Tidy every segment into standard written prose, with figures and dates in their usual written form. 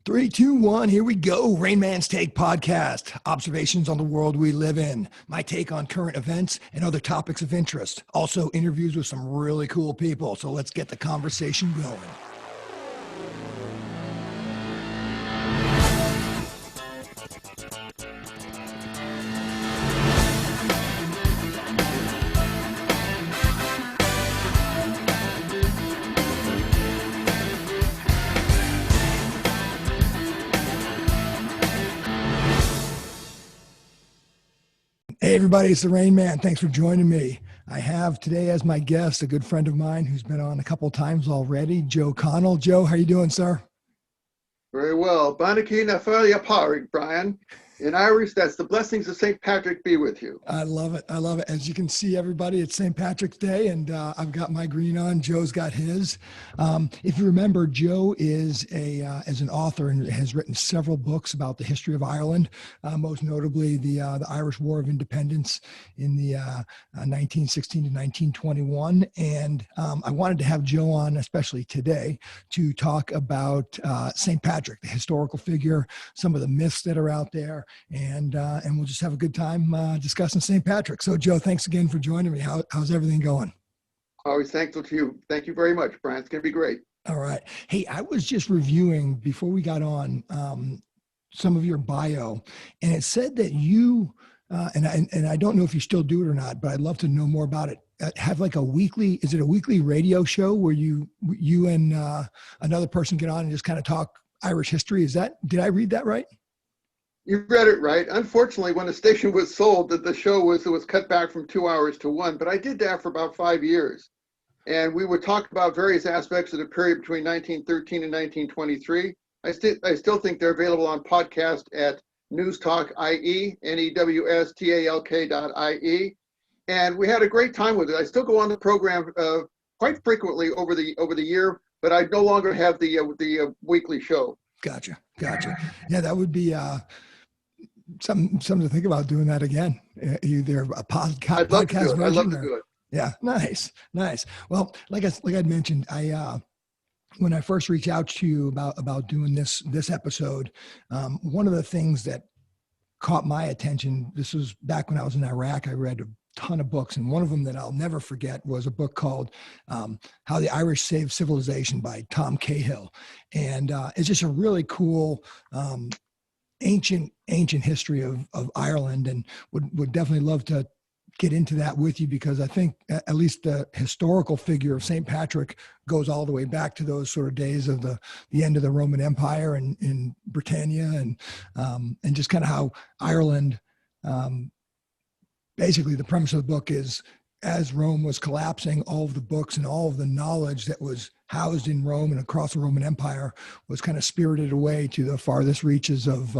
Three, two, one, here we go. RAINMAN'S Take podcast. Observations on the world we live in. My take on current events and other topics of interest. Also interviews with some really cool people. So let's get the conversation going. Hey everybody, it's the Rain Man. Thanks for joining me. I have today as my guest a good friend of mine who's been on a couple times already, Joe Connell. Joe, how you doing, sir? Very well. Banaki na Falia Parig, Brian. In Irish, that's the blessings of St. Patrick be with you. I love it. I love it. As you can see, everybody, it's St. Patrick's Day, and I've got my green on. Joe's got his. If you remember, Joe is as an author and has written several books about the history of Ireland, most notably the Irish War of Independence in the 1916 to 1921. And I wanted to have Joe on, especially today, to talk about St. Patrick, the historical figure, some of the myths that are out there. And we'll just have a good time discussing St. Patrick. So, Joe, thanks again for joining me. How's everything going? Always thankful to you. Thank you very much, Brian. It's going to be great. All right. Hey, I was just reviewing before we got on some of your bio, and it said that you and I don't know if you still do it or not, but I'd love to know more about it. Have like a weekly? Is it a weekly radio show where you and another person get on and just kind of talk Irish history? Did I read that right? You read it right. Unfortunately, when the station was sold, the show was cut back from 2 hours to one. But I did that for about 5 years, and we would talk about various aspects of the period between 1913 and 1923. I still think they're available on podcast at newstalk.ie, newstalk.ie, and we had a great time with it. I still go on the program quite frequently over the year, but I no longer have the weekly show. Gotcha. Yeah, that would be something to think about doing that again. Either a podcast version. I'd love to do it. Yeah, nice. Well, like I'd mentioned, when I first reached out to you about doing this episode, one of the things that caught my attention, this was back when I was in Iraq. I read a ton of books, and one of them that I'll never forget was a book called How the Irish Saved Civilization by Tom Cahill. And it's just a really cool ancient history of Ireland, and would definitely love to get into that with you, because I think at least the historical figure of St. Patrick goes all the way back to those sort of days of the end of the Roman Empire in Britannia, and just kind of how Ireland, basically the premise of the book is, as Rome was collapsing, all of the books and all of the knowledge that was housed in Rome and across the Roman Empire was kind of spirited away to the farthest reaches of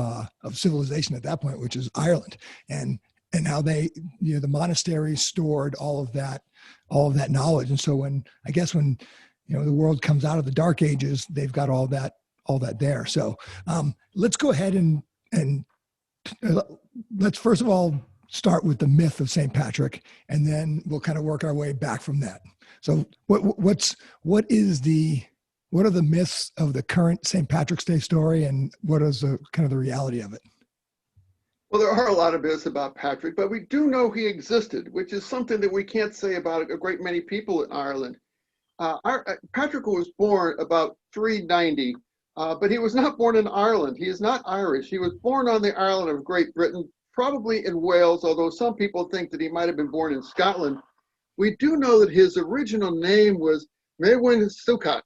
civilization at that point, which is Ireland, and how they, the monasteries stored all of that knowledge. And so when the world comes out of the Dark Ages, they've got all that there. So let's go ahead and let's first of all start with the myth of St. Patrick, and then we'll kind of work our way back from that. So what are the myths of the current St. Patrick's Day story, and what is the kind of the reality of it? Well, there are a lot of myths about Patrick, but we do know he existed, which is something that we can't say about a great many people in Ireland. Patrick was born about 390, but he was not born in Ireland. He is not Irish. He was born on the island of Great Britain, probably in Wales, although some people think that he might have been born in Scotland. We do know that his original name was Mewin Succat,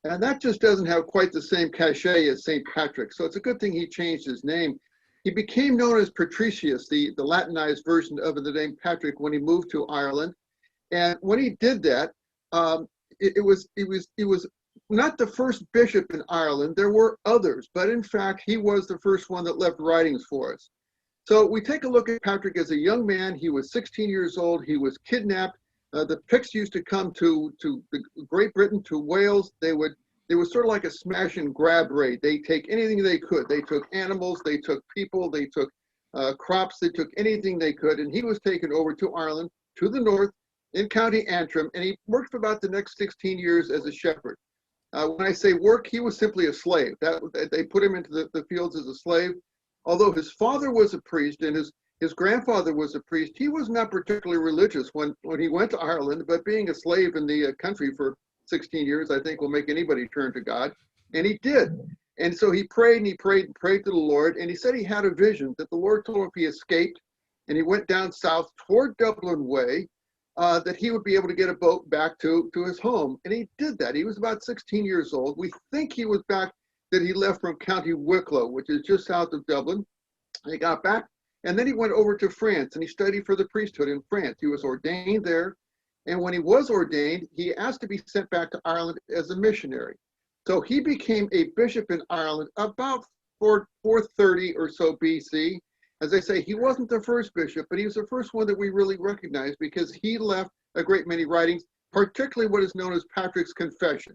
and that just doesn't have quite the same cachet as St. Patrick, so it's a good thing he changed his name. He became known as Patricius, the Latinized version of the name Patrick, when he moved to Ireland. And when he did that, it was not the first bishop in Ireland. There were others, but in fact, he was the first one that left writings for us. So we take a look at Patrick as a young man. He was 16 years old. He was kidnapped. The Picts used to come to Great Britain, to Wales. It was sort of like a smash and grab raid. They take anything they could. They took animals, they took people, they took crops, they took anything they could. And he was taken over to Ireland, to the north, in County Antrim, and he worked for about the next 16 years as a shepherd. When I say work, he was simply a slave. They put him into the fields as a slave. Although his father was a priest and his grandfather was a priest, he was not particularly religious when he went to Ireland, but being a slave in the country for 16 years, I think will make anybody turn to God. And he did. And so he prayed and he prayed and prayed to the Lord. And he said he had a vision that the Lord told him if he escaped and he went down south toward Dublin Way, that he would be able to get a boat back to his home. And he did that. He was about 16 years old. We think he was back, that he left from County Wicklow, which is just south of Dublin. And he got back. And then he went over to France and he studied for the priesthood in France. He was ordained there. And when he was ordained, he asked to be sent back to Ireland as a missionary. So he became a bishop in Ireland about 430 or so BC. As I say, he wasn't the first bishop, but he was the first one that we really recognize because he left a great many writings, particularly what is known as Patrick's Confession.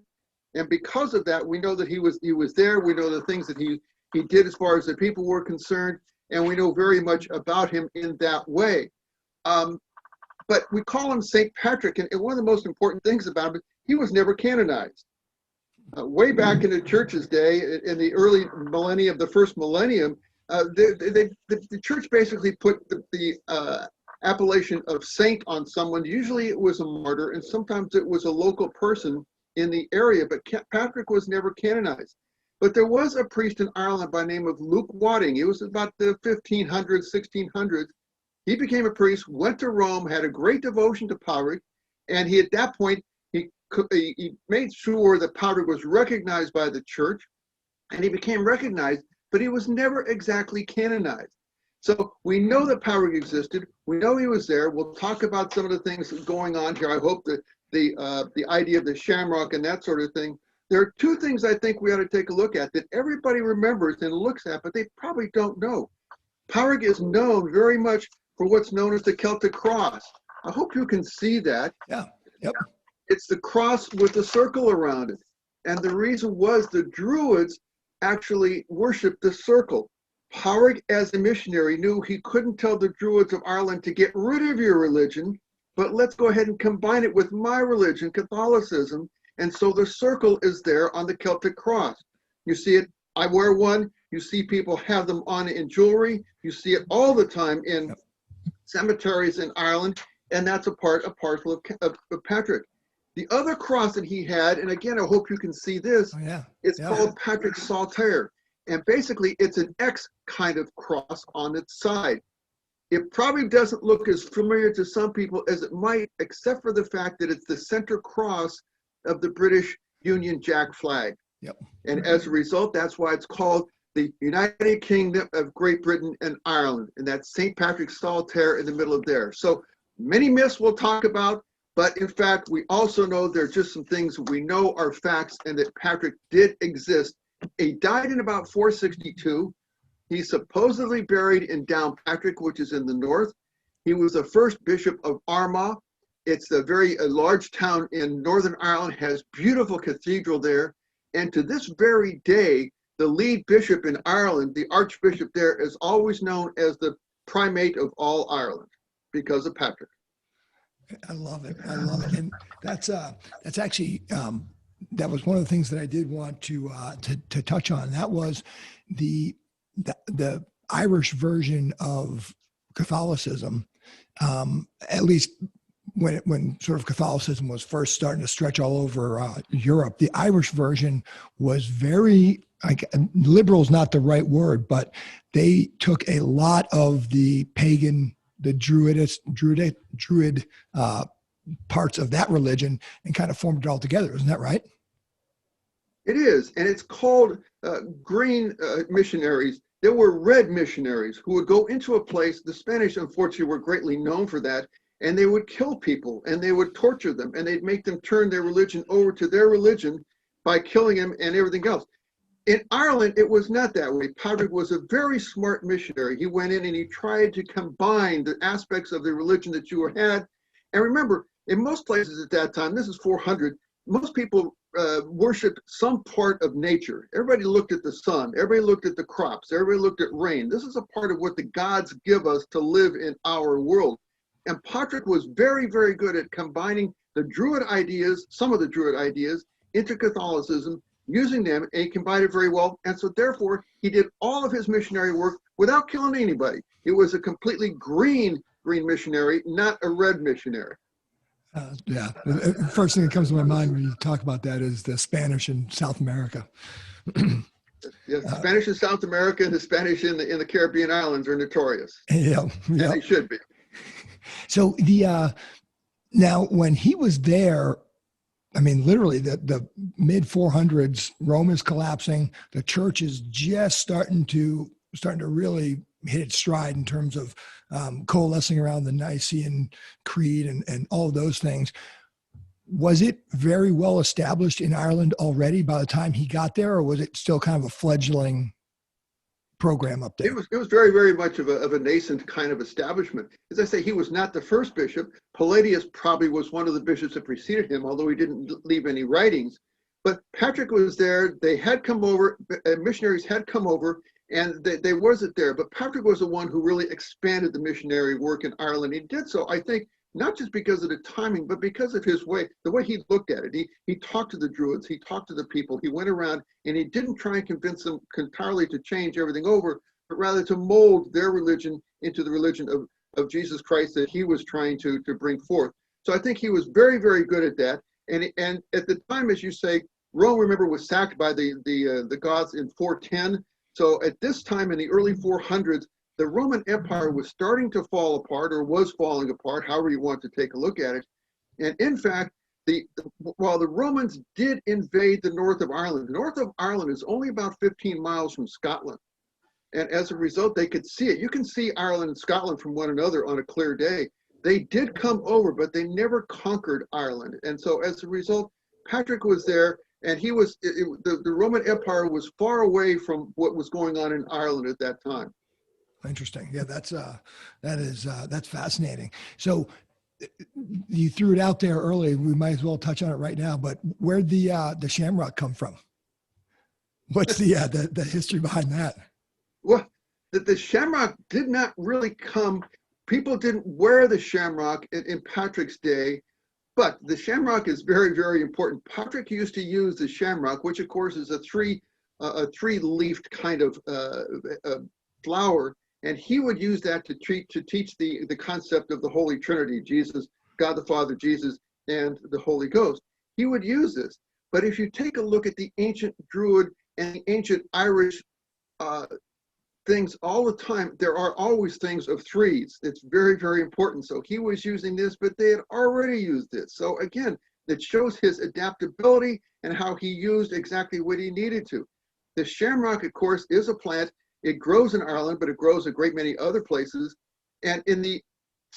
And because of that, we know that he was there. We know the things that he did as far as the people were concerned, and we know very much about him in that way. But we call him St. Patrick, and one of the most important things about him, he was never canonized. Way back in the church's day, in the early millennia of the first millennium, the church basically put the appellation of saint on someone. Usually it was a martyr, and sometimes it was a local person in the area, but Patrick was never canonized. But there was a priest in Ireland by the name of Luke Wadding. He was about the 1500s, 1600s. He became a priest, went to Rome, had a great devotion to Patrick, and he, at that point, he made sure that Patrick was recognized by the church, and he became recognized, but he was never exactly canonized. So we know that Patrick existed. We know he was there. We'll talk about some of the things going on here. I hope that the idea of the Shamrock and that sort of thing. There are two things I think we ought to take a look at that everybody remembers and looks at, but they probably don't know. Patrick is known very much for what's known as the Celtic cross. I hope you can see that. Yeah. Yep. It's the cross with the circle around it. And the reason was the Druids actually worshiped the circle. Patrick, as a missionary, knew he couldn't tell the Druids of Ireland to get rid of your religion, but let's go ahead and combine it with my religion, Catholicism. And so the circle is there on the Celtic cross. You see it, I wear one. You see people have them on in jewelry. You see it all the time in cemeteries in Ireland, and that's a parcel of Patrick. The other cross that he had, and again, I hope you can see this, it's called Patrick's Saltire. And basically, it's an X kind of cross on its side. It probably doesn't look as familiar to some people as it might, except for the fact that it's the center cross of the British Union Jack flag. Yep. And as a result, that's why it's called the United Kingdom of Great Britain and Ireland. And that's St. Patrick's Saltire in the middle of there. So many myths we'll talk about. But in fact, we also know there are just some things we know are facts and that Patrick did exist. He died in about 462. He's supposedly buried in Downpatrick, which is in the north. He was the first bishop of Armagh. It's a very large town in Northern Ireland, has beautiful cathedral there. And to this very day, the lead bishop in Ireland, the archbishop there, is always known as the primate of all Ireland because of Patrick. I love it. I love it. And that's actually, that was one of the things that I did want to touch on. That was the Irish version of Catholicism, at least when sort of Catholicism was first starting to stretch all over Europe. The Irish version was very, liberal is not the right word, but they took a lot of the pagan, the Druid parts of that religion and kind of formed it all together. Isn't that right? It is, and it's called green missionaries. There were red missionaries who would go into a place. The Spanish, unfortunately, were greatly known for that, and they would kill people, and they would torture them, and they'd make them turn their religion over to their religion by killing them and everything else. In Ireland, it was not that way. Patrick was a very smart missionary. He went in and he tried to combine the aspects of the religion that you had. And remember, in most places at that time, this is 400, most people worshiped some part of nature. Everybody looked at the sun. Everybody looked at the crops. Everybody looked at rain. This is a part of what the gods give us to live in our world. And Patrick was very, very good at combining the Druid ideas, some of the Druid ideas, into Catholicism, using them, and he combined it very well. And so therefore, he did all of his missionary work without killing anybody. It was a completely green missionary, not a red missionary. Yeah. The first thing that comes to my mind when you talk about that is the Spanish in South America. Yes, Spanish in South America and the Spanish in the Caribbean islands are notorious. Yeah. And they should be. So now when he was there, I mean, literally the mid 400s, Rome is collapsing. The church is just starting to really hit its stride in terms of coalescing around the Nicene Creed and all of those things. Was it very well established in Ireland already by the time he got there, or was it still kind of a fledgling program up there? It was very, very much of a nascent kind of establishment. As I say, he was not the first bishop. Palladius probably was one of the bishops that preceded him, although he didn't leave any writings. But Patrick was there. They had come over, missionaries had come over, and they wasn't there. But Patrick was the one who really expanded the missionary work in Ireland. He did so, I think, not just because of the timing, but because of his way, the way he looked at it. He talked to the Druids, he talked to the people, he went around, and he didn't try and convince them entirely to change everything over, but rather to mold their religion into the religion of Jesus Christ that he was trying to bring forth. So I think he was very, very good at that. And at the time, as you say, Rome, remember, was sacked by the Goths in 410. So at this time in the early 400s, the Roman Empire was starting to fall apart, or was falling apart, however you want to take a look at it. And in fact, while the Romans did invade the north of Ireland, the north of Ireland is only about 15 miles from Scotland. And as a result, they could see it. You can see Ireland and Scotland from one another on a clear day. They did come over, but they never conquered Ireland. And so as a result, Patrick was there, and the Roman Empire was far away from what was going on in Ireland at that time. Interesting. Yeah, that's fascinating. So you threw it out there early. We might as well touch on it right now. But where'd the Shamrock come from? What's the history behind that? Well, the Shamrock did not really come. People didn't wear the Shamrock in Patrick's day, but the Shamrock is very, very important. Patrick used to use the Shamrock, which of course is a three-leafed kind of flower. And he would use that to teach the concept of the Holy Trinity, Jesus, God the Father, Jesus, and the Holy Ghost. He would use this. But if you take a look at the ancient Druid and the ancient Irish things all the time, there are always things of threes. It's very, very important. So he was using this, but they had already used this. So again, that shows his adaptability and how he used exactly what he needed to. The Shamrock, of course, is a plant. It grows in Ireland, but it grows a great many other places. And in the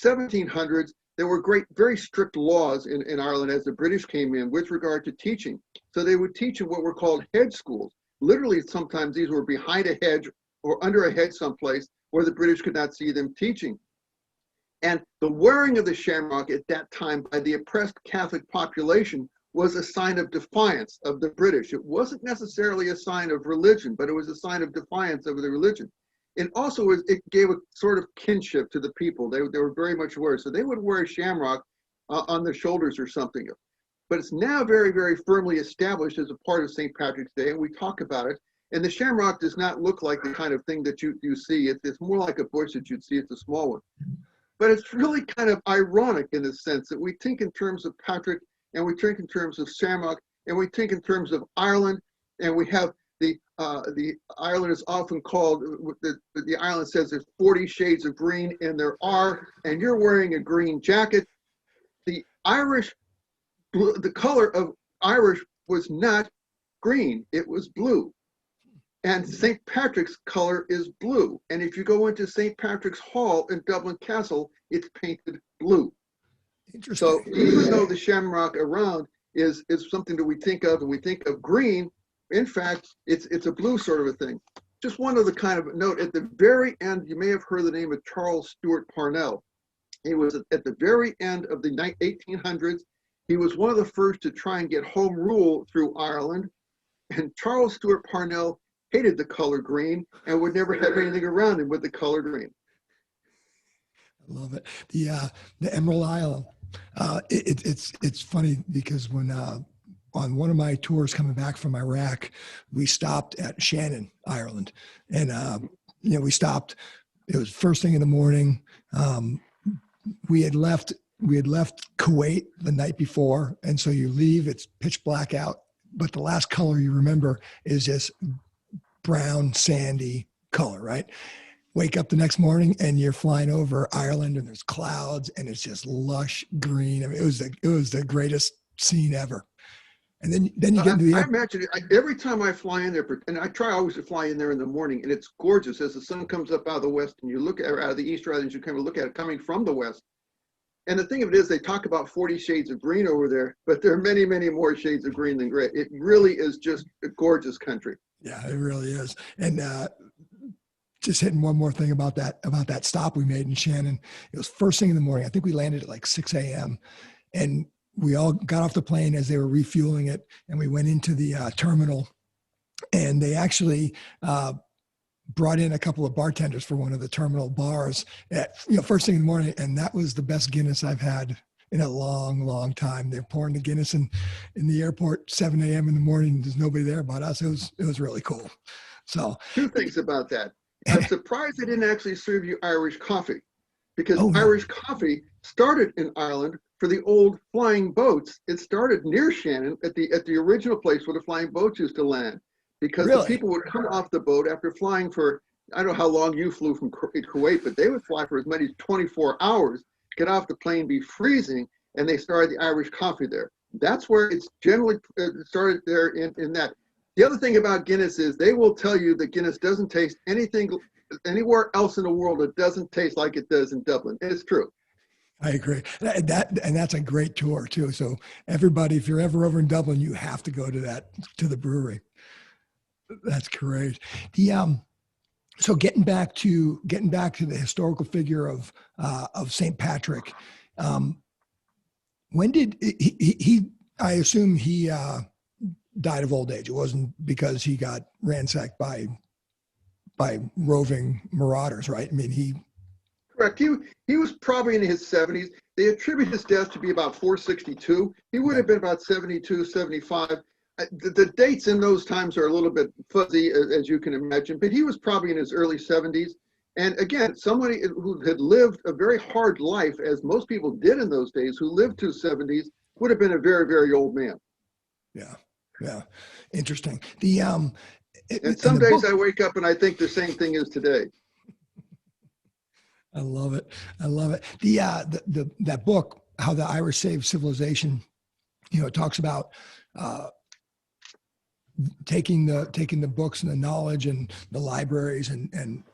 1700s, there were very strict laws in Ireland as the British came in with regard to teaching. So they would teach in what were called hedge schools. Literally, sometimes these were behind a hedge or under a hedge someplace where the British could not see them teaching. And the wearing of the Shamrock at that time by the oppressed Catholic population was a sign of defiance of the British. It wasn't necessarily a sign of religion, but it was a sign of defiance of the religion. And also it gave a sort of kinship to the people. They were very much aware. So they would wear a shamrock on their shoulders or something. But it's now very, very firmly established as a part of St. Patrick's Day, and we talk about it. And the shamrock does not look like the kind of thing that you see. It's more like a bush that you'd see. It's a small one. But it's really kind of ironic in the sense that we think in terms of Patrick, and we think in terms of Shamrock, and we think in terms of Ireland, and we have the Ireland is often called, the island says there's 40 shades of green, and there are, and you're wearing a green jacket. The color of Irish was not green, it was blue. And St. Patrick's color is blue. And if you go into St. Patrick's Hall in Dublin Castle, it's painted blue. Interesting. So even though the shamrock around is something that we think of, and we think of green, in fact, it's a blue sort of a thing. Just one other kind of note, at the very end, you may have heard the name of Charles Stewart Parnell. He was at the very end of the 1800s. He was one of the first to try and get home rule through Ireland. And Charles Stewart Parnell hated the color green and would never have anything around him with the color green. I love it. The Emerald Isle. It's funny because when on one of my tours coming back from Iraq, we stopped at Shannon, Ireland, and we stopped. It was first thing in the morning. We had left Kuwait the night before, and so you leave, it's pitch black out, but the last color you remember is just brown, sandy color, right? Wake up the next morning and you're flying over Ireland and there's clouds and it's just lush green. I mean, it was the greatest scene ever. And then you get into the I imagine it, every time I fly in there, and I try always to fly in there in the morning, and it's gorgeous as the sun comes up out of the west and you look at, or out of the east rather than you kind of look at it coming from the west. And the thing of it is, they talk about 40 shades of green over there, but there are many, many more shades of green than gray. It really is just a gorgeous country. Yeah, it really is. And just hitting one more thing about that stop we made in Shannon. It was first thing in the morning. I think we landed at like 6 a.m. and we all got off the plane as they were refueling it, and we went into the terminal, and they actually brought in a couple of bartenders for one of the terminal bars at first thing in the morning, and that was the best Guinness I've had in a long, long time. They're pouring the Guinness in the airport 7 a.m. in the morning. There's nobody there but us. It was really cool. So two things about that. I'm surprised they didn't actually serve you Irish coffee, because Oh, no. Irish coffee started in Ireland for the old flying boats. It started near Shannon at the original place where the flying boats used to land, because Really? the people would come off the boat after flying for, I don't know how long you flew from Kuwait, but they would fly for as many as 24 hours, get off the plane, be freezing, and they started the Irish coffee there. That's where it's generally started there in that. The other thing about Guinness is they will tell you that Guinness doesn't taste anything anywhere else in the world. It doesn't taste like it does in Dublin. It's true. I agree. And that's a great tour too. So everybody, if you're ever over in Dublin, you have to go to the brewery. That's great. So getting back to the historical figure of St. Patrick, when did he I assume he died of old age. It wasn't because he got ransacked by roving marauders, right? I mean, Correct. He was probably in his 70s. They attribute his death to be about 462. He would have been about 72, 75. The dates in those times are a little bit fuzzy, as you can imagine, but he was probably in his early 70s. And again, somebody who had lived a very hard life, as most people did in those days, who lived to 70s, would have been a very, very old man. Yeah. Interesting. And some days I wake up and I think the same thing is today. I love it. That book, How the Irish Saved Civilization, it talks about taking the books and the knowledge and the libraries and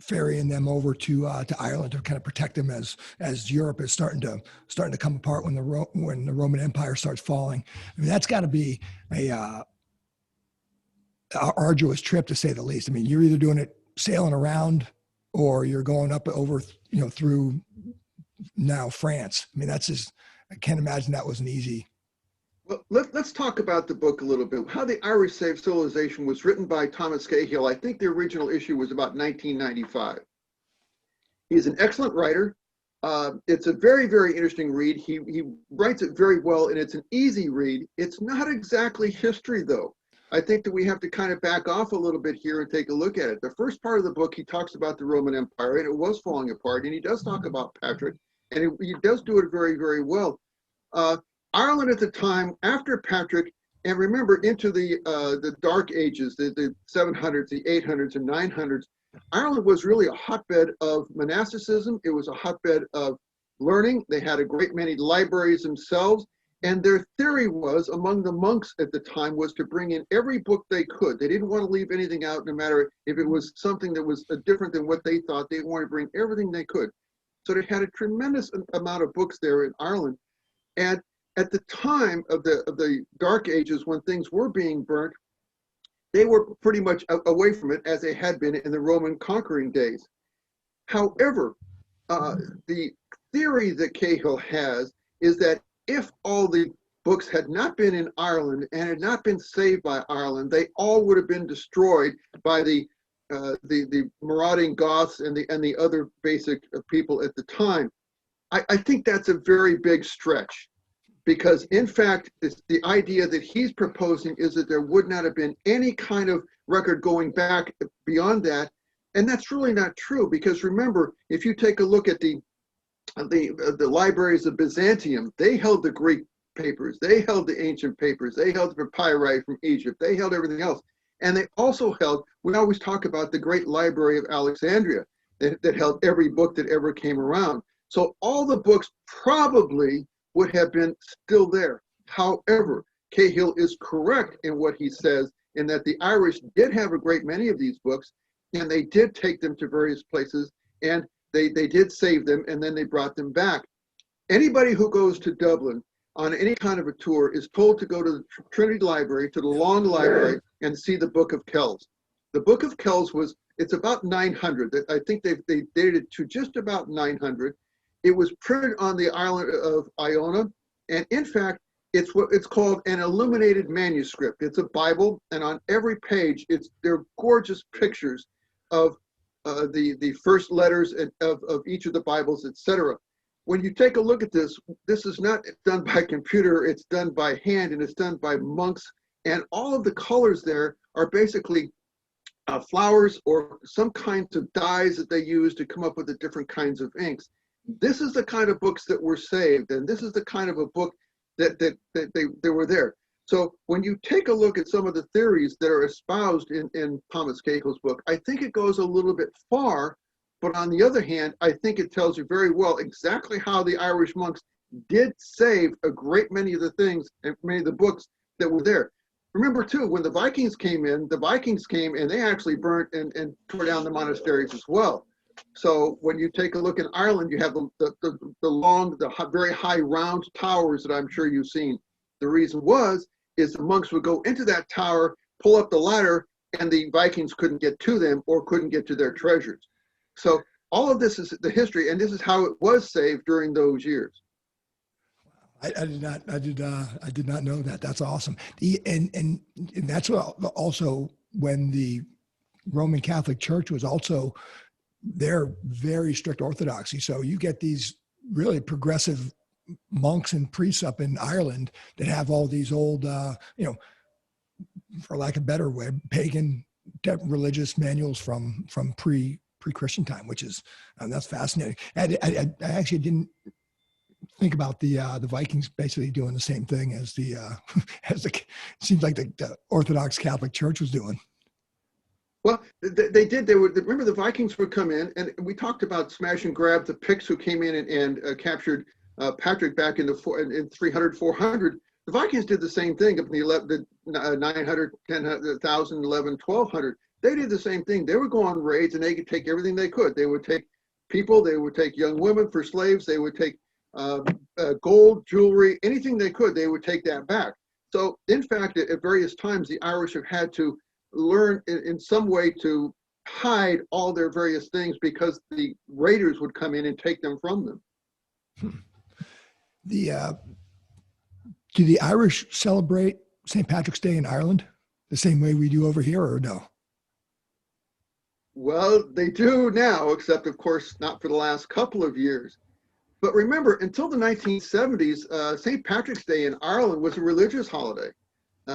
ferrying them over to Ireland to kind of protect them as Europe is starting to come apart when the Roman Empire starts falling. I mean, that's got to be a arduous trip, to say the least. I mean, you're either doing it sailing around or you're going up over, through now France. I mean, that's just, I can't imagine that was an easy. Well, let's talk about the book a little bit. How the Irish Saved Civilization was written by Thomas Cahill. I think the original issue was about 1995. He's an excellent writer. It's a very, very interesting read. He writes it very well, and it's an easy read. It's not exactly history, though. I think that we have to kind of back off a little bit here and take a look at it. The first part of the book, he talks about the Roman Empire, and it was falling apart, and he does talk about Patrick, and he does do it very, very well. Ireland at the time, after Patrick, and remember into the Dark Ages, the 700s, the 800s, and 900s, Ireland was really a hotbed of monasticism. It was a hotbed of learning. They had a great many libraries themselves. And their theory was, among the monks at the time, was to bring in every book they could. They didn't want to leave anything out, no matter if it was something that was different than what they thought. They wanted to bring everything they could. So they had a tremendous amount of books there in Ireland. And at the time of the Dark Ages, when things were being burnt, they were pretty much away from it, as they had been in the Roman conquering days. However, the theory that Cahill has is that if all the books had not been in Ireland and had not been saved by Ireland, they all would have been destroyed by the marauding Goths and the other basic people at the time. I think that's a very big stretch. because in fact, the idea that he's proposing is that there would not have been any kind of record going back beyond that. And that's really not true, because remember, if you take a look at the libraries of Byzantium, they held the Greek papers, they held the ancient papers, they held the papyri from Egypt, they held everything else. And they also held, we always talk about the great library of Alexandria that held every book that ever came around. So all the books probably would have been still there. However, Cahill is correct in what he says, in that the Irish did have a great many of these books, and they did take them to various places, and they did save them, and then they brought them back. Anybody who goes to Dublin on any kind of a tour is told to go to the Trinity Library, to the Long Library, and see the Book of Kells. The Book of Kells it's about 900. I think they dated it to just about 900. It was printed on the island of Iona, and in fact, it's what it's called an illuminated manuscript. It's a Bible, and on every page, they're gorgeous pictures of the first letters of each of the Bibles, etc. When you take a look at this is not done by computer, it's done by hand, and it's done by monks, and all of the colors there are basically flowers or some kinds of dyes that they use to come up with the different kinds of inks. This is the kind of books that were saved, and this is the kind of a book that they were there. So when you take a look at some of the theories that are espoused in Thomas Cahill's book, I think it goes a little bit far, but on the other hand, I think it tells you very well exactly how the Irish monks did save a great many of the things and many of the books that were there. Remember too, when the Vikings came and they actually burnt and tore down the monasteries as well. So when you take a look in Ireland, you have the very high round towers that I'm sure you've seen. The reason is the monks would go into that tower, pull up the ladder, and the Vikings couldn't get to them or couldn't get to their treasures. So all of this is the history, and this is how it was saved during those years. I did not know that. That's awesome. And that's also when the Roman Catholic Church was also, they're very strict orthodoxy. So you get these really progressive monks and priests up in Ireland that have all these old, for lack of a better way, pagan religious manuals from pre-Christian time, which is, that's fascinating. I actually didn't think about the Vikings basically doing the same thing as it seems like the Orthodox Catholic Church was doing. Well, they did. Remember, the Vikings would come in, and we talked about smash and grab the Picts who came in and captured Patrick back in 300, 400. The Vikings did the same thing up in the 900, 10,000, 11, 1200. They did the same thing. They would go on raids, and they could take everything they could. They would take people. They would take young women for slaves. They would take gold, jewelry, anything they could. They would take that back. So, in fact, at various times, the Irish have had to learn in some way to hide all their various things because the raiders would come in and take them from them. Do the Irish celebrate St. Patrick's Day in Ireland the same way we do over here, or no? Well, they do now, except of course not for the last couple of years. But remember, until the 1970s, St. Patrick's Day in Ireland was a religious holiday.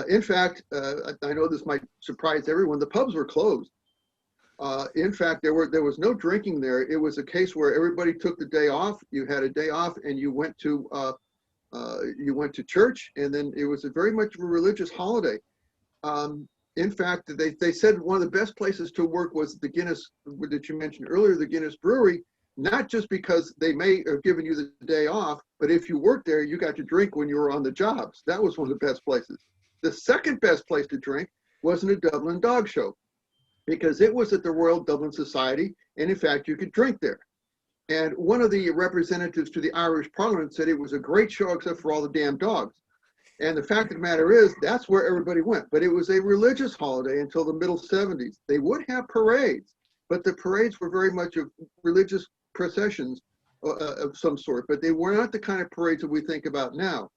In fact, I know this might surprise everyone, the pubs were closed. In fact, there was no drinking there. It was a case where everybody took the day off. You had a day off, and you went to church, and then it was very much of a religious holiday. In fact, they said one of the best places to work was the Guinness that you mentioned earlier, the Guinness Brewery. Not just because they may have given you the day off, but if you worked there, you got to drink when you were on the jobs. That was one of the best places. The second best place to drink was in a Dublin dog show, because it was at the Royal Dublin Society, and in fact, you could drink there. And one of the representatives to the Irish Parliament said it was a great show except for all the damn dogs. And the fact of the matter is, that's where everybody went. But it was a religious holiday until the middle 70s. They would have parades, but the parades were very much of religious processions of some sort, but they were not the kind of parades that we think about now.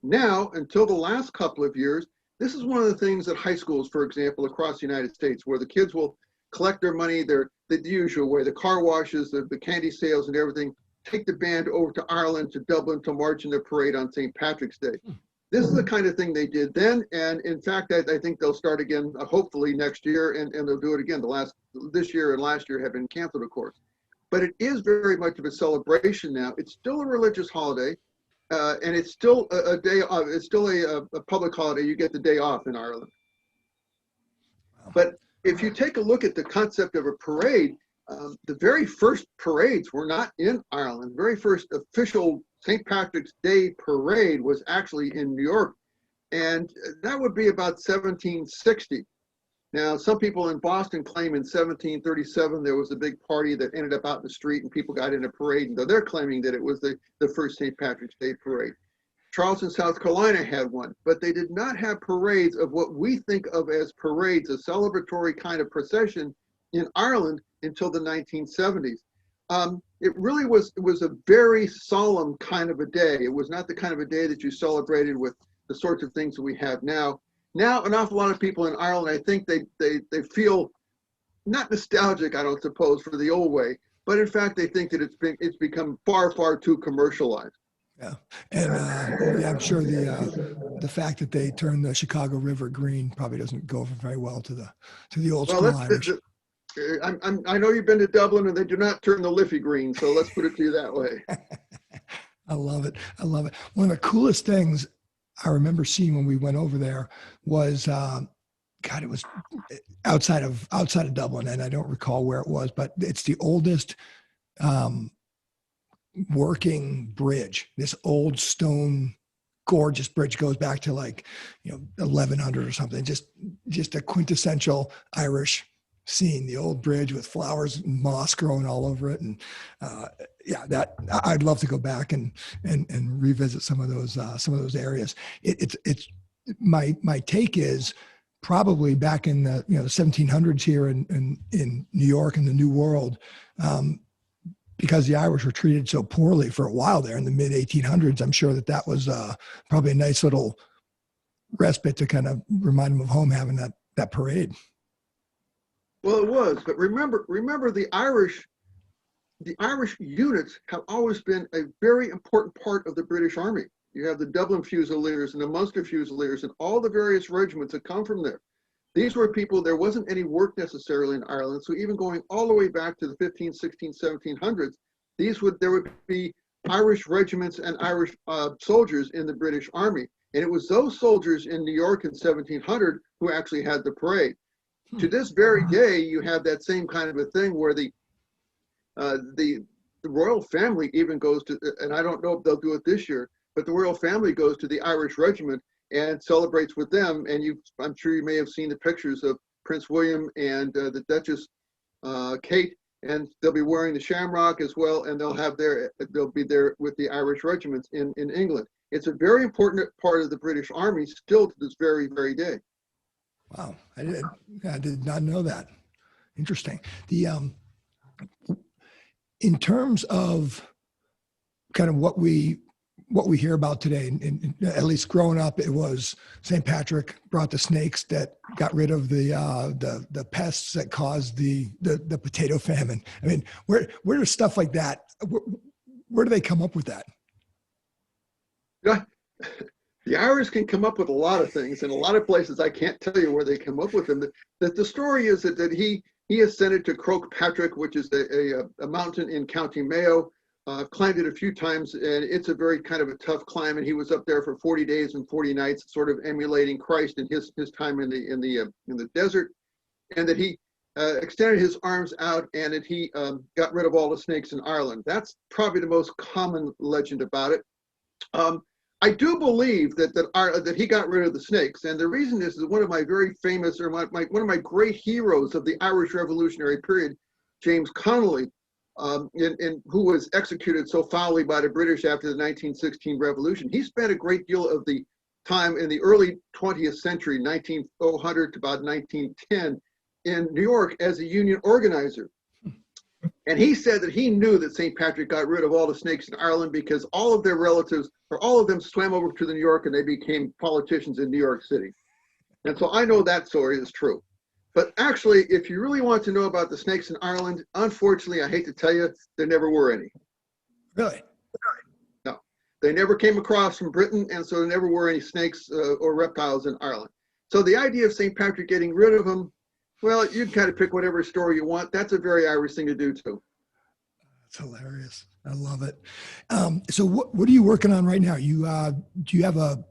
Now, until the last couple of years, this is one of the things at high schools, for example, across the United States, where the kids will collect their money the usual way, the car washes, the candy sales and everything. take the band over to Ireland, to Dublin, to march in the parade on St. Patrick's Day. This is the kind of thing they did then, and in fact, I think they'll start again, hopefully next year, and they'll do it again. This year and last year have been canceled, of course. But it is very much of a celebration now. It's still a religious holiday, and it's still a day off. It's still a public holiday. You get the day off in Ireland. But if you take a look at the concept of a parade, the very first parades were not in Ireland. The very first official St. Patrick's Day parade was actually in New York, and that would be about 1760. Now, some people in Boston claim in 1737 there was a big party that ended up out in the street and people got in a parade, and they're claiming that it was the first St. Patrick's Day parade. Charleston, South Carolina had one, but they did not have parades of what we think of as parades, a celebratory kind of procession in Ireland until the 1970s. It really was a very solemn kind of a day. It was not the kind of a day that you celebrated with the sorts of things that we have now. Now, an awful lot of people in Ireland, I think they feel not nostalgic, I don't suppose, for the old way, but in fact, they think that it's become far, far too commercialized. Yeah, and I'm sure the fact that they turned the Chicago River green probably doesn't go over very well to the old school Irish. I know you've been to Dublin, and they do not turn the Liffey green, so let's put it to you that way. I love it. I love it. One of the coolest things I remember seeing when we went over there was, it was outside of Dublin, and I don't recall where it was, but it's the oldest working bridge. This old stone, gorgeous bridge goes back to 1100 or something. Just a quintessential Irish scene. The old bridge with flowers and moss growing all over it, and that I'd love to go back and revisit some of those areas. It's my take is probably back in the 1700s here in New York and the New World. Because the Irish were treated so poorly for a while there in the mid 1800s, I'm sure that was probably a nice little respite to kind of remind them of home, having that parade. Well, it was, but remember the Irish units have always been a very important part of the British Army. You have the Dublin Fusiliers and the Munster Fusiliers and all the various regiments that come from there. These were people, there wasn't any work necessarily in Ireland, so even going all the way back to the 15, 16, 1700s, there would be Irish regiments and Irish soldiers in the British Army. And it was those soldiers in New York in 1700 who actually had the parade. To this very day, you have that same kind of a thing where the royal family even goes to, and I don't know if they'll do it this year, but the royal family goes to the Irish regiment and celebrates with them. And I'm sure you may have seen the pictures of Prince William and the Duchess Kate, and they'll be wearing the Shamrock as well, and they'll be there with the Irish regiments in England. It's a very important part of the British Army still to this very, very day. Wow, I did not know that. Interesting. In terms of kind of what we hear about today, and at least growing up, it was St. Patrick brought the snakes that got rid of the pests that caused the potato famine. I mean, where does stuff like that? Where do they come up with that? Yeah, the Irish can come up with a lot of things in a lot of places. I can't tell you where they come up with them. The story is that he ascended to Croagh Patrick, which is a mountain in County Mayo. I've climbed it a few times, and it's a very kind of a tough climb. And he was up there for 40 days and 40 nights, sort of emulating Christ in his time in the desert, and that he extended his arms out, and that he got rid of all the snakes in Ireland. That's probably the most common legend about it. I do believe that he got rid of the snakes, and the reason is one of my very famous, or one of my great heroes of the Irish Revolutionary period, James Connolly, who was executed so foully by the British after the 1916 revolution. He spent a great deal of the time in the early 20th century, 1900 to about 1910, in New York as a union organizer. And he said that he knew that St. Patrick got rid of all the snakes in Ireland because all of their relatives, or all of them, swam over to New York and they became politicians in New York City. And so I know that story is true. But actually, if you really want to know about the snakes in Ireland, unfortunately, I hate to tell you, there never were any. Really? No, they never came across from Britain, and so there never were any snakes or reptiles in Ireland. So the idea of St. Patrick getting rid of them, well, you can kind of pick whatever story you want. That's a very Irish thing to do too. It's hilarious. I love it. So what are you working on right now? You do you have a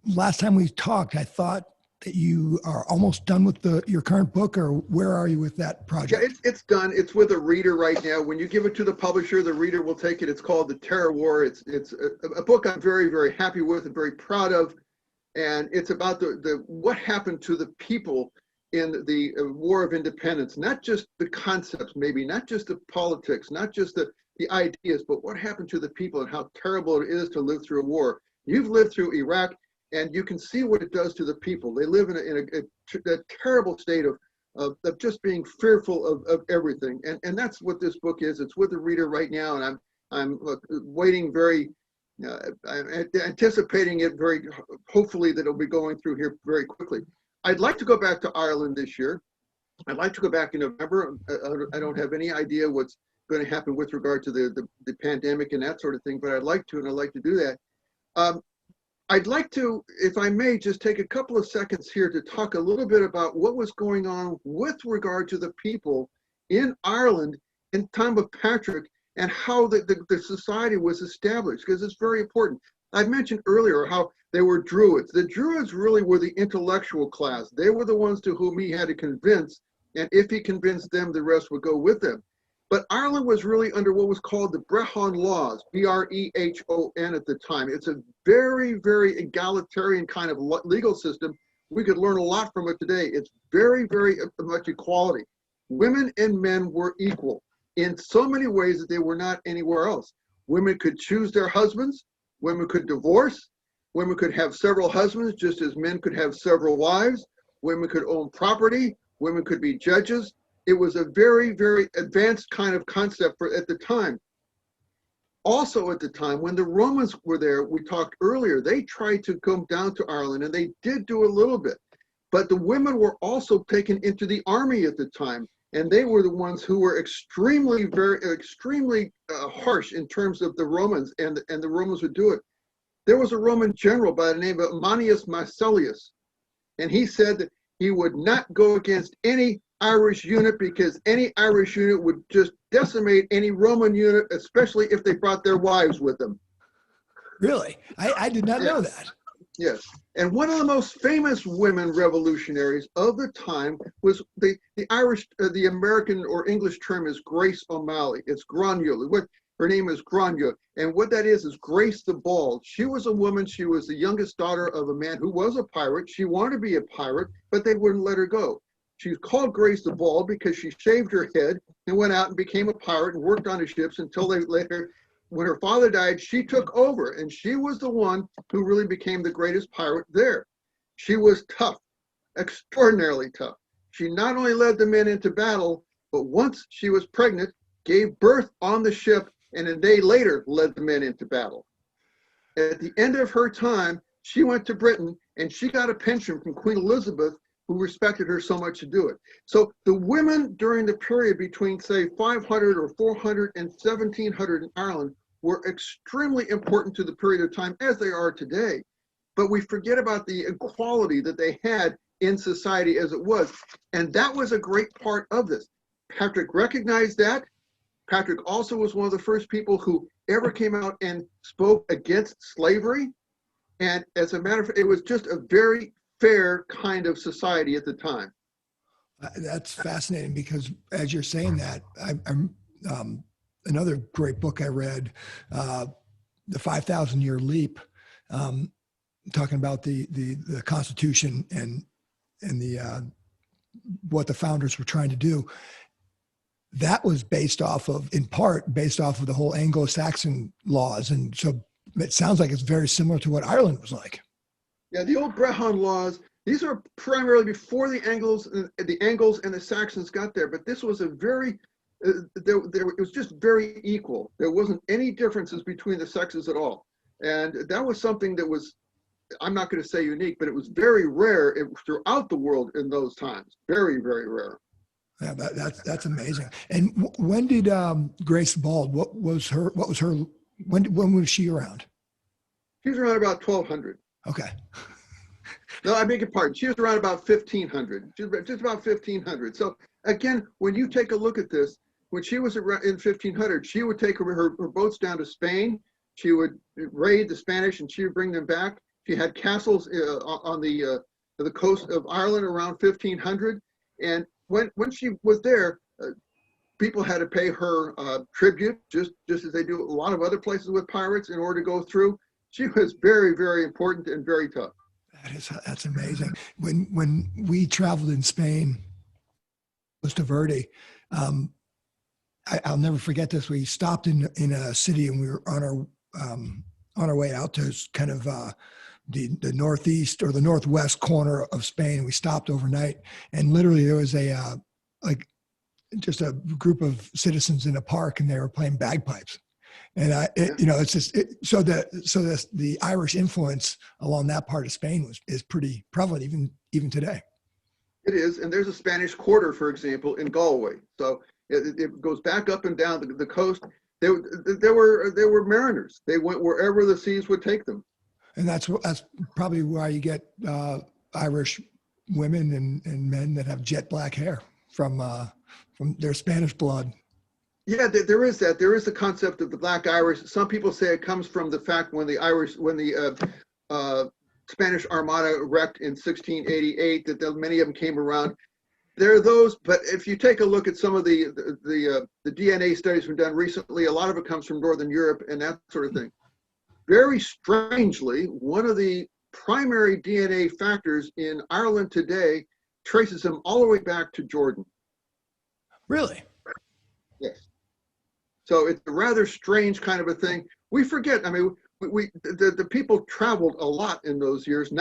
last time we talked, I thought that you are almost done with your current book, or where are you with that project? Yeah, it's done. It's with a reader right now. When you give it to the publisher, the reader will take it. It's called The Terror War. It's a book I'm very, very happy with and very proud of. And it's about the what happened to the people in the War of Independence, not just the concepts, maybe not just the politics, not just the ideas, but what happened to the people and how terrible it is to live through a war. You've lived through Iraq, and you can see what it does to the people. They live in a terrible state of just being fearful of everything. And that's what this book is. It's with the reader right now, and I'm waiting I'm anticipating it very, hopefully that it'll be going through here very quickly. I'd like to go back to Ireland this year. I'd like to go back in November. I don't have any idea what's going to happen with regard to the pandemic and that sort of thing, but I'd like to, and I'd like to do that. I'd like to, if I may, just take a couple of seconds here to talk a little bit about what was going on with regard to the people in Ireland in time of Patrick and how the society was established, because it's very important. I mentioned earlier how they were Druids. The Druids really were the intellectual class. They were the ones to whom he had to convince, and if he convinced them, the rest would go with them. But Ireland was really under what was called the Brehon Laws, Brehon at the time. It's a very, very egalitarian kind of legal system. We could learn a lot from it today. It's very, very much equality. Women and men were equal in so many ways that they were not anywhere else. Women could choose their husbands. Women could divorce. Women could have several husbands, just as men could have several wives. Women could own property. Women could be judges. It was a very, very advanced kind of concept at the time. Also at the time, when the Romans were there, we talked earlier, they tried to come down to Ireland, and they did do a little bit. But the women were also taken into the army at the time, and they were the ones who were extremely harsh in terms of the Romans, and the Romans would do it. There was a Roman general by the name of Manius Marcellius, and he said that he would not go against any Irish unit because any Irish unit would just decimate any Roman unit, especially if they brought their wives with them. Really? I did not know that. Yes. And one of the most famous women revolutionaries of the time was the Irish, the American or English term is Grace O'Malley. It's Granule. Her name is Granule. And what that is Grace the Bald. She was a woman. She was the youngest daughter of a man who was a pirate. She wanted to be a pirate, but they wouldn't let her go. She's called Grace the Bald because she shaved her head and went out and became a pirate and worked on the ships until they let her. When her father died, she took over, and she was the one who really became the greatest pirate there. She was tough, extraordinarily tough. She not only led the men into battle, but once she was pregnant, gave birth on the ship, and a day later led the men into battle. At the end of her time, she went to Britain, and she got a pension from Queen Elizabeth, who respected her so much to do it. So the women during the period between, say, 500 or 400 and 1700 in Ireland were extremely important to the period of time, as they are today. But we forget about the equality that they had in society as it was. And that was a great part of this. Patrick recognized that. Patrick also was one of the first people who ever came out and spoke against slavery. And as a matter of fact, it was just a very fair kind of society at the time. That's fascinating because as you're saying that, I'm another great book I read, The 5,000 Year Leap, talking about the Constitution and the what the founders were trying to do. That was in part based off of the whole Anglo-Saxon laws, and so it sounds like it's very similar to what Ireland was like. Yeah, the old Brehon laws, these are primarily before the Angles and the Saxons got there, but this was a very, it was just very equal. There wasn't any differences between the sexes at all. And that was something that was, I'm not going to say unique, but it was very rare throughout the world in those times. Very, very rare. Yeah, that's amazing. And when did Gracebald? What was her When was she around? She was around about 1200. Okay. No, I beg your pardon. She was around about 1500. She was just about 1500. So again, when you take a look at this, when she was around in 1500, she would take her boats down to Spain. She would raid the Spanish and she would bring them back. She had castles on the coast of Ireland around 1500. And when she was there, people had to pay her tribute, just as they do a lot of other places with pirates in order to go through. She was very, very important and very tough. That's amazing. When we traveled in Spain, Costa Verde, I'll never forget this. We stopped in a city and we were on our way out to kind of the northeast or the northwest corner of Spain. We stopped overnight, and literally there was just a group of citizens in a park, and they were playing bagpipes. And it's just so the Irish influence along that part of Spain is pretty prevalent even today. It is, and there's a Spanish quarter, for example, in Galway. So it goes back up and down the coast. There were mariners. They went wherever the seas would take them. And that's probably why you get Irish women and men that have jet black hair from their Spanish blood. Yeah, there is that. There is the concept of the Black Irish. Some people say it comes from the fact when the Spanish Armada wrecked in 1688, that many of them came around. There are those, but if you take a look at some of the DNA studies we've done recently, a lot of it comes from Northern Europe and that sort of thing. Very strangely, one of the primary DNA factors in Ireland today traces them all the way back to Jordan. Really? Yes. So it's a rather strange kind of a thing. We forget. I mean, the people traveled a lot in those years.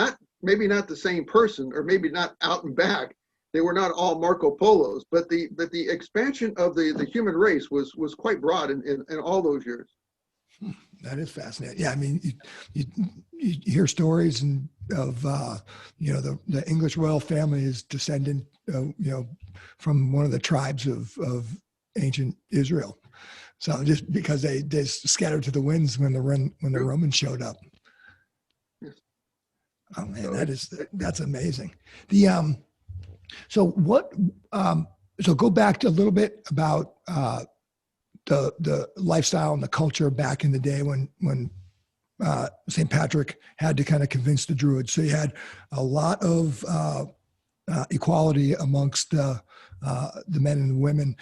Maybe not the same person, or maybe not out and back. They were not all Marco Polos, but the expansion of the human race was quite broad in all those years. That is fascinating. Yeah, I mean, you hear stories of the English royal family is descendant from one of the tribes of ancient Israel. So just because they scattered to the winds when the Romans showed up. Yes. Oh man, that's amazing. So go back to a little bit about the lifestyle and the culture back in the day when St. Patrick had to kind of convince the Druids. So you had a lot of equality amongst the men and the women.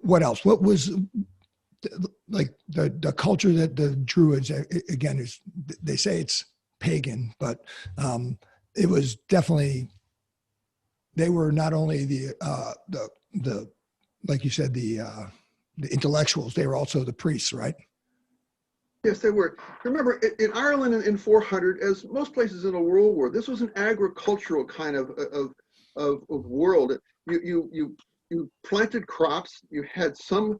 What else? What was like the culture that the Druids, again, is, they say it's pagan, but it was definitely, they were not only the like you said, the intellectuals, they were also the priests, right? Yes, they were. Remember, in Ireland in 400, as most places in the world were, this was an agricultural kind of world. You planted crops, you had some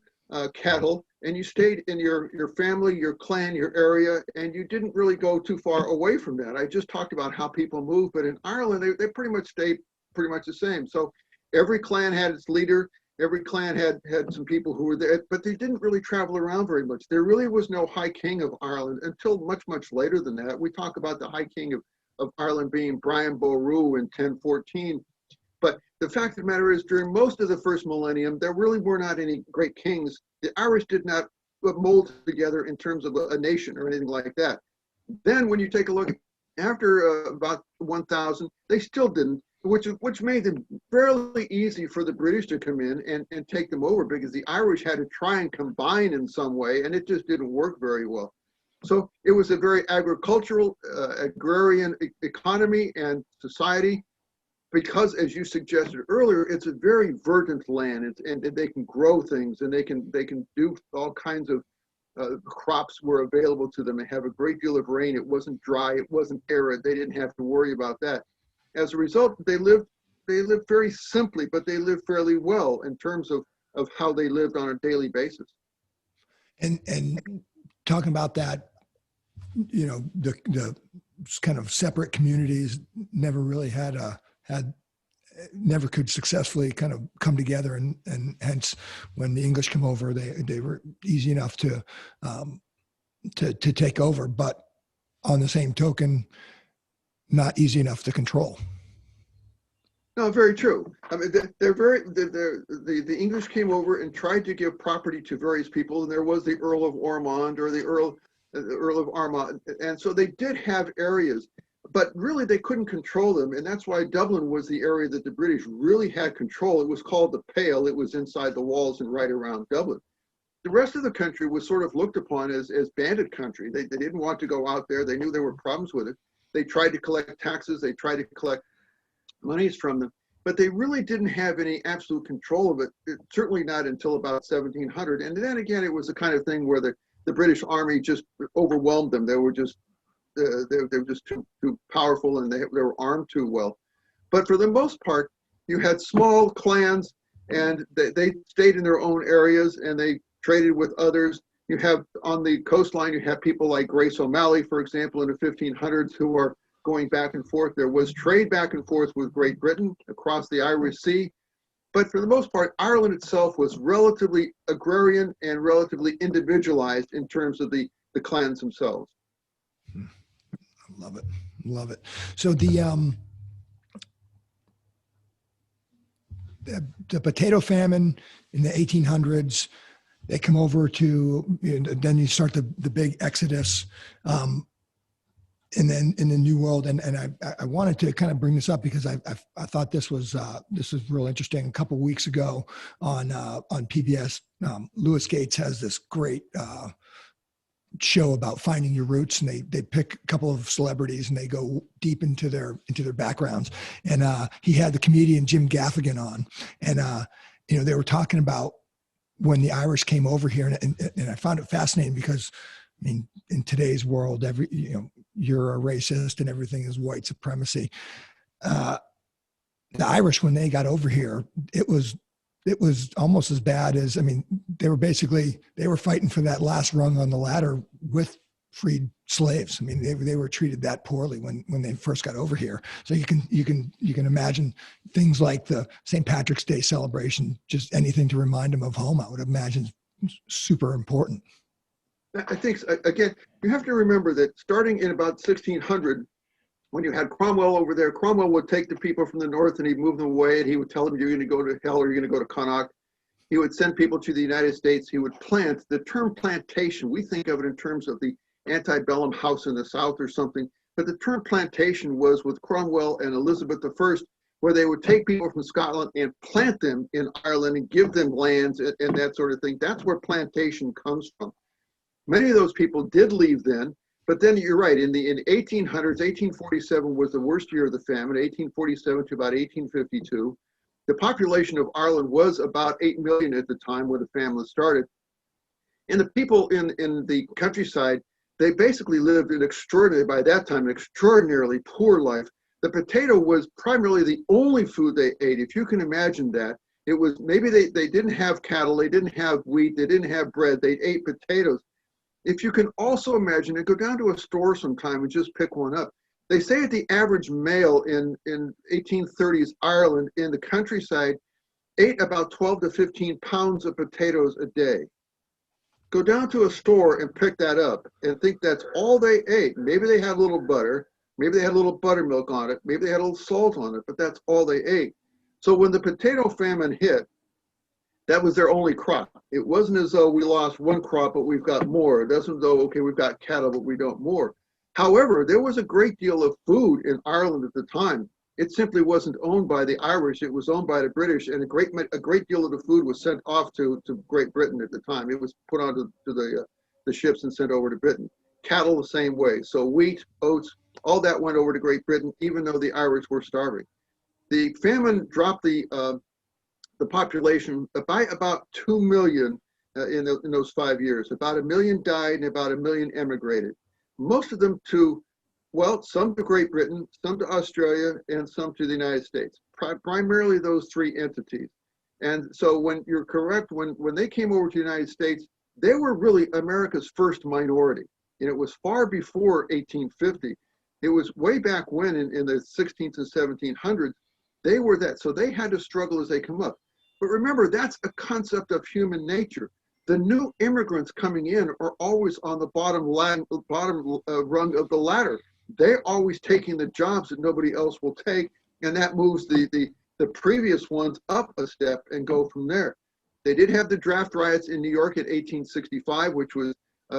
cattle, and you stayed in your family, your clan, your area, and you didn't really go too far away from that. I just talked about how people moved, but in Ireland, they pretty much stayed pretty much the same. So every clan had its leader. Every clan had some people who were there, but they didn't really travel around very much. There really was no High King of Ireland until much, much later than that. We talk about the High King of Ireland being Brian Boru in 1014. But the fact of the matter is, during most of the first millennium, there really were not any great kings. The Irish did not mold together in terms of a nation or anything like that. Then when you take a look, after about 1000, they still didn't, which made them fairly easy for the British to come in and take them over, because the Irish had to try and combine in some way, and it just didn't work very well. So it was a very agricultural, agrarian economy and society, because, as you suggested earlier, it's a very verdant land, and they can grow things, and they can do all kinds of crops were available to them. They have a great deal of rain. It wasn't dry. It wasn't arid. They didn't have to worry about that. As a result, they lived very simply, but they lived fairly well in terms of how they lived on a daily basis. And talking about that, the kind of separate communities never really had never could successfully kind of come together, and hence when the English come over, they were easy enough to take over, but on the same token, not easy enough to control. No, very true. I mean, the English came over and tried to give property to various people, and there was the Earl of Ormond or the Earl of Armagh, and so they did have areas, but really they couldn't control them, and that's why Dublin was the area that the British really had control. It was called the Pale. It was inside the walls and right around Dublin. The rest of the country was sort of looked upon as bandit country. They didn't want to go out there. They knew there were problems with it. They tried to collect taxes. They tried to collect monies from them, but they really didn't have any absolute control of it, certainly not until about 1700. And then again, it was the kind of thing where the British army just overwhelmed them. They were just too powerful, and they were armed too well. But for the most part, you had small clans, and they stayed in their own areas, and they traded with others. You have on the coastline, you have people like Grace O'Malley, for example, in the 1500s, who are going back and forth. There was trade back and forth with Great Britain across the Irish Sea. But for the most part, Ireland itself was relatively agrarian and relatively individualized in terms of the clans themselves. I love it. Love it. So the potato famine in the 1800s, they come over to, then you start the big exodus in the New World, and I wanted to kind of bring this up because I thought this was real interesting. A couple of weeks ago on PBS, Louis Gates has this great show about finding your roots, and they pick a couple of celebrities and they go deep into their backgrounds. And he had the comedian Jim Gaffigan on, and they were talking about when the Irish came over here, and I found it fascinating because, I mean, in today's world, you're a racist and everything is white supremacy. The Irish, when they got over here, it was almost as bad as, I mean, they were fighting for that last rung on the ladder with freed slaves. I mean, they were treated that poorly when they first got over here. So you can imagine things like the St. Patrick's Day celebration, just anything to remind them of home, I would imagine super important. I think, again, you have to remember that starting in about 1600, when you had Cromwell over there, Cromwell would take the people from the north and he'd move them away, and he would tell them, you're going to go to hell or you're going to go to Connacht. He would send people to the United States. He would plant. The term plantation, we think of it in terms of the antebellum house in the South or something, but the term plantation was with Cromwell and Elizabeth I, where they would take people from Scotland and plant them in Ireland and give them lands and that sort of thing. That's where plantation comes from. Many of those people did leave then, but then you're right, in the 1800s, 1847 was the worst year of the famine, 1847 to about 1852. The population of Ireland was about 8 million at the time when the famine started. And the people in the countryside, they basically lived by that time, an extraordinarily poor life. The potato was primarily the only food they ate, if you can imagine that. It was, maybe they didn't have cattle, they didn't have wheat, they didn't have bread, they ate potatoes. If you can also imagine it, go down to a store sometime and just pick one up. They say that the average male in 1830s Ireland in the countryside ate about 12 to 15 pounds of potatoes a day. Go down to a store and pick that up and think that's all they ate. Maybe they had a little butter, maybe they had a little buttermilk on it, maybe they had a little salt on it, but that's all they ate. So when the potato famine hit, that was their only crop. It wasn't as though we lost one crop, but we've got more. It wasn't as though, okay, we've got cattle, but we don't more. However, there was a great deal of food in Ireland at the time. It simply wasn't owned by the Irish. It was owned by the British, and a great deal of the food was sent off to Great Britain at the time. It was put onto the ships and sent over to Britain. Cattle the same way. So wheat, oats, all that went over to Great Britain, even though the Irish were starving. The famine dropped the population by about 2 million in those 5 years. About 1 million died and about 1 million emigrated. Most of them some to Great Britain, some to Australia, and some to the United States. Primarily those three entities. And so when you're correct, when they came over to the United States, they were really America's first minority. And it was far before 1850. It was way back when in the 16th and 1700s They were that. So they had to struggle as they come up. But remember, that's a concept of human nature. The new immigrants coming in are always on the bottom rung of the ladder. They're always taking the jobs that nobody else will take, and that moves the previous ones up a step and go from there. They did have the draft riots in New York in 1865, which was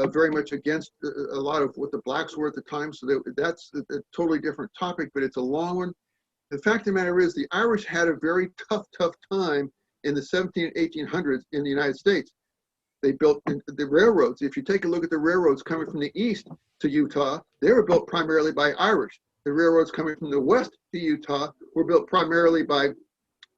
very much against a lot of what the blacks were at the time. So that's a totally different topic, but it's a long one. The fact of the matter is the Irish had a very tough time in the 1700s and 1800s in the United States. They built the railroads. If you take a look at the railroads coming from the east to Utah, they were built primarily by Irish. The railroads coming from the west to Utah were built primarily by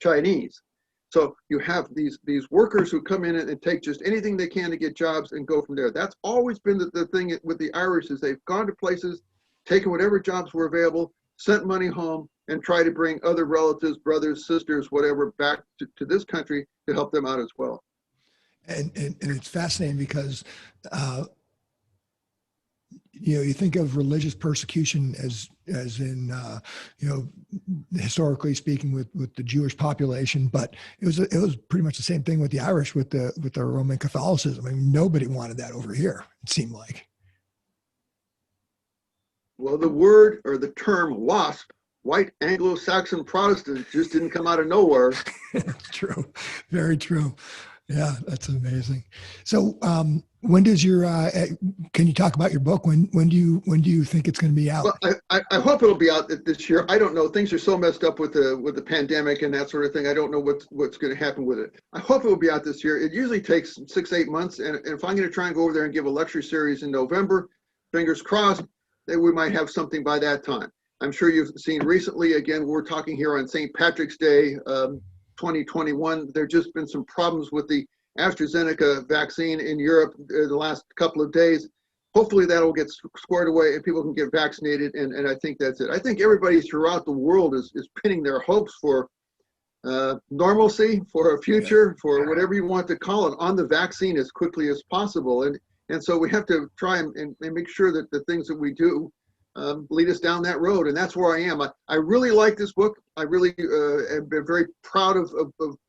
Chinese. So you have these workers who come in and take just anything they can to get jobs and go from there. That's always been the thing with the Irish, is they've gone to places, taken whatever jobs were available, sent money home, and try to bring other relatives, brothers, sisters, whatever, back to this country to help them out as well. And it's fascinating because, you think of religious persecution as in, historically speaking with the Jewish population, but it was pretty much the same thing with the Irish, with the Roman Catholicism. I mean, nobody wanted that over here, it seemed like. Well, the word or the term WASP, White Anglo-Saxon Protestant, just didn't come out of nowhere. That's true. Very true. Yeah, that's amazing. So, when does your? Can you talk about your book? When do you think it's going to be out? Well, I hope it'll be out this year. I don't know. Things are so messed up with the pandemic and that sort of thing. I don't know what's going to happen with it. I hope it will be out this year. It usually takes 6-8 months, and if I'm going to try and go over there and give a lecture series in November, fingers crossed, that we might have something by that time. I'm sure you've seen recently. Again, we're talking here on St. Patrick's Day. 2021, there just been some problems with the AstraZeneca vaccine in Europe the last couple of days. Hopefully that'll get squared away and people can get vaccinated, and I think that's it. I think everybody throughout the world is pinning their hopes for normalcy, for a future, for whatever you want to call it, on the vaccine as quickly as possible. And so we have to try and make sure that the things that we do lead us down that road, and that's where I am. I really like this book. I really have been very proud of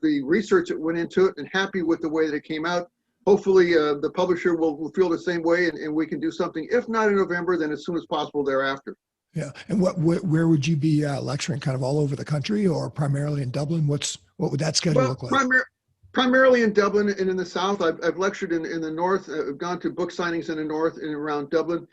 the research that went into it, and happy with the way that it came out. Hopefully the publisher will feel the same way, and we can do something, if not in November, then as soon as possible thereafter. Yeah, and where would you be lecturing? Kind of all over the country, or primarily in Dublin? What would that schedule look like? Primarily in Dublin and in the south. I've lectured in the north. I've gone to book signings in the north and around Dublin.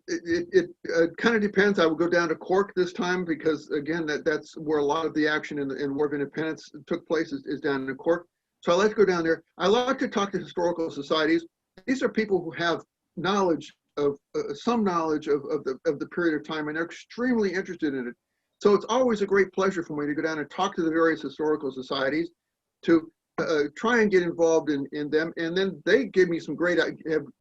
It kind of depends. I will go down to Cork this time because, again, that's where a lot of the action in War of Independence took place, is down in Cork. So I like to go down there. I like to talk to historical societies. These are people who have knowledge of some knowledge of the period of time, and they're extremely interested in it. So it's always a great pleasure for me to go down and talk to the various historical societies, to try and get involved in them, and then they give me some great,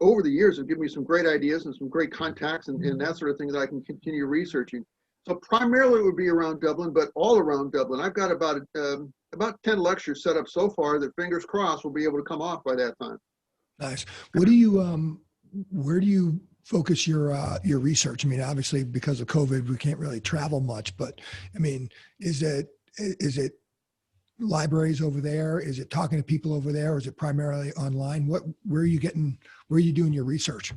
over the years, have given me some great ideas and some great contacts and that sort of thing that I can continue researching. So primarily it would be around Dublin, but all around Dublin. I've got about 10 lectures set up so far that, fingers crossed, will be able to come off by that time. Nice. What do you where do you focus your research? I mean, obviously because of COVID, we can't really travel much, but I mean, is it libraries over there? Is it talking to people over there? Or is it primarily online? Where are you doing your research?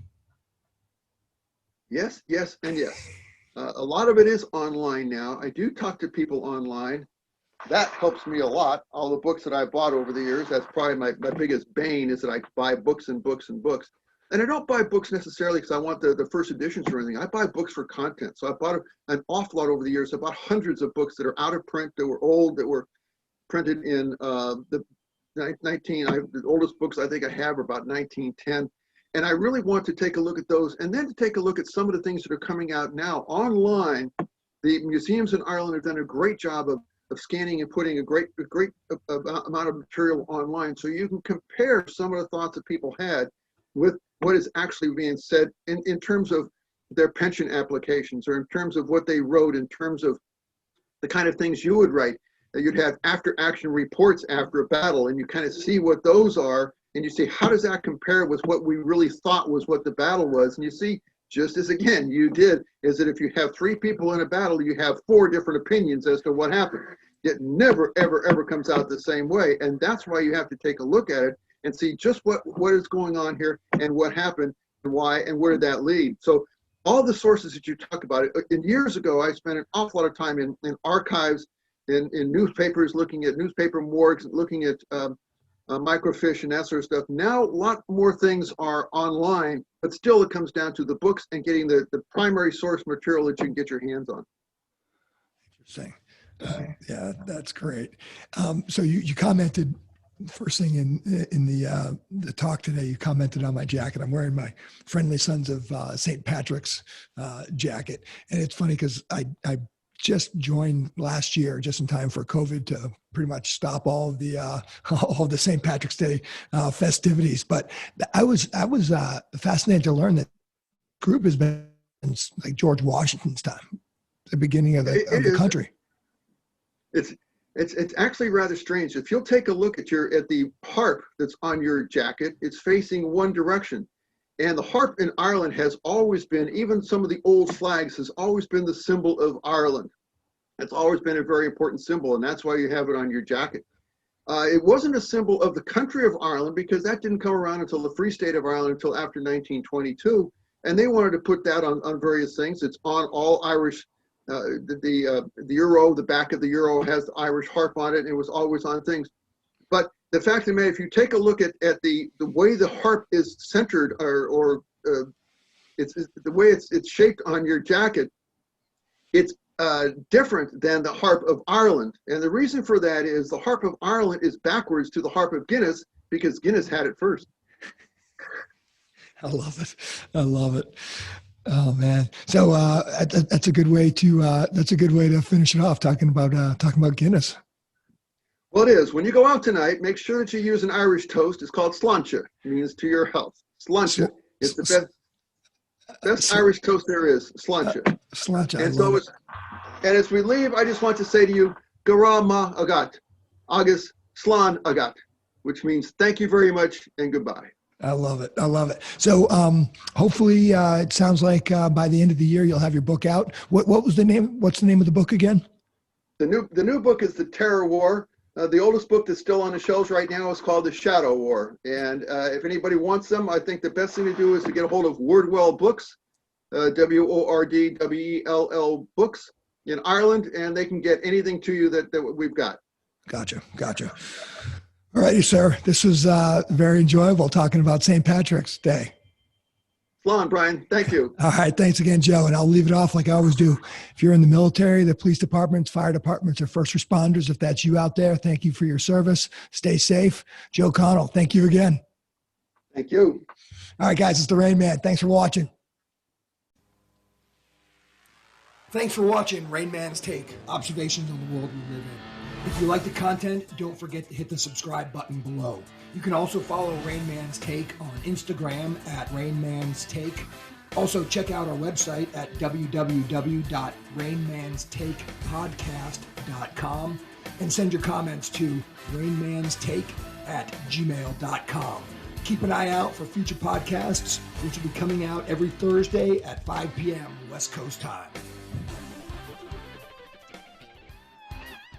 Yes, and yes. A lot of it is online now. I do talk to people online. That helps me a lot. All the books that I bought over the years, that's probably my biggest bane, is that I buy books and books and books. And I don't buy books necessarily because I want the first editions or anything. I buy books for content. So I bought an awful lot over the years. I bought hundreds of books that are out of print, that were old, that were printed in the oldest books I think I have are about 1910. And I really want to take a look at those, and then to take a look at some of the things that are coming out now online. The museums in Ireland have done a great job of scanning and putting a great amount of material online, so you can compare some of the thoughts that people had with what is actually being said in terms of their pension applications, or in terms of what they wrote, in terms of the kind of things you would write. You'd have after action reports after a battle, and you kind of see what those are, and you see how does that compare with what we really thought was what the battle was, and you see just as, again, you did, is that if you have three people in a battle, you have four different opinions as to what happened. It never, ever, ever comes out the same way. And that's why you have to take a look at it and see just what is going on here and what happened and why and where did that lead. So all the sources that you talk about, and years ago, I spent an awful lot of time in archives, in newspapers, looking at newspaper morgues, looking at microfiche and that sort of stuff. Now, a lot more things are online, but still it comes down to the books and getting the primary source material that you can get your hands on. Interesting. Yeah, that's great. So you commented first thing in the talk today, you commented on my jacket. I'm wearing my Friendly Sons of St. Patrick's jacket. And it's funny because I just joined last year just in time for COVID to pretty much stop all of the St. Patrick's Day festivities. But I was fascinated to learn that group has been since like George Washington's time, the beginning of the country. It's actually rather strange. If you'll take a look at the harp that's on your jacket, it's facing one direction. And the harp in Ireland has always been, even some of the old flags, has always been the symbol of Ireland. It's always been a very important symbol, and that's why you have it on your jacket. It wasn't a symbol of the country of Ireland because that didn't come around until the Free State of Ireland until after 1922. And they wanted to put that on various things. It's on all Irish. The euro, the back of the euro has the Irish harp on it, and it was always on things. But the fact of the matter, if you take a look at the way the harp is centered, or it's the way it's shaped on your jacket, it's different than the Harp of Ireland. And the reason for that is the Harp of Ireland is backwards to the Harp of Guinness because Guinness had it first. I love it. I love it. Oh man! So that's a good way to finish it off. Talking about Guinness. Well, it is. When you go out tonight, make sure that you use an Irish toast. It's called Slainte. It means to your health. Slainte. It's the best Irish toast there is. Slainte. Slainte. And as we leave, I just want to say to you, Gara ma agat, agus slán agat, which means thank you very much and goodbye. I love it. I love it. So hopefully it sounds like by the end of the year, you'll have your book out. What was the name? What's the name of the book again? The new book is The Terror War. The oldest book that's still on the shelves right now is called The Shadow War. And if anybody wants them, I think the best thing to do is to get a hold of Wordwell Books, WORDWELL Books in Ireland, and they can get anything to you that we've got. Gotcha. All righty, sir. This was very enjoyable talking about St. Patrick's Day. Slán, Brian. Thank you. All right. Thanks again, Joe. And I'll leave it off like I always do. If you're in the military, the police departments, fire departments, or first responders, if that's you out there, thank you for your service. Stay safe. Joe Connell, thank you again. Thank you. All right, guys. It's the Rain Man. Thanks for watching. Thanks for watching Rain Man's Take, observations on the world we live in. If you like the content, don't forget to hit the subscribe button below. You can also follow Rain Man's Take on Instagram at Rain Man's Take. Also, check out our website at www.rainmanstakepodcast.com and send your comments to rainmanstake@gmail.com. Keep an eye out for future podcasts, which will be coming out every Thursday at 5 p.m. West Coast time.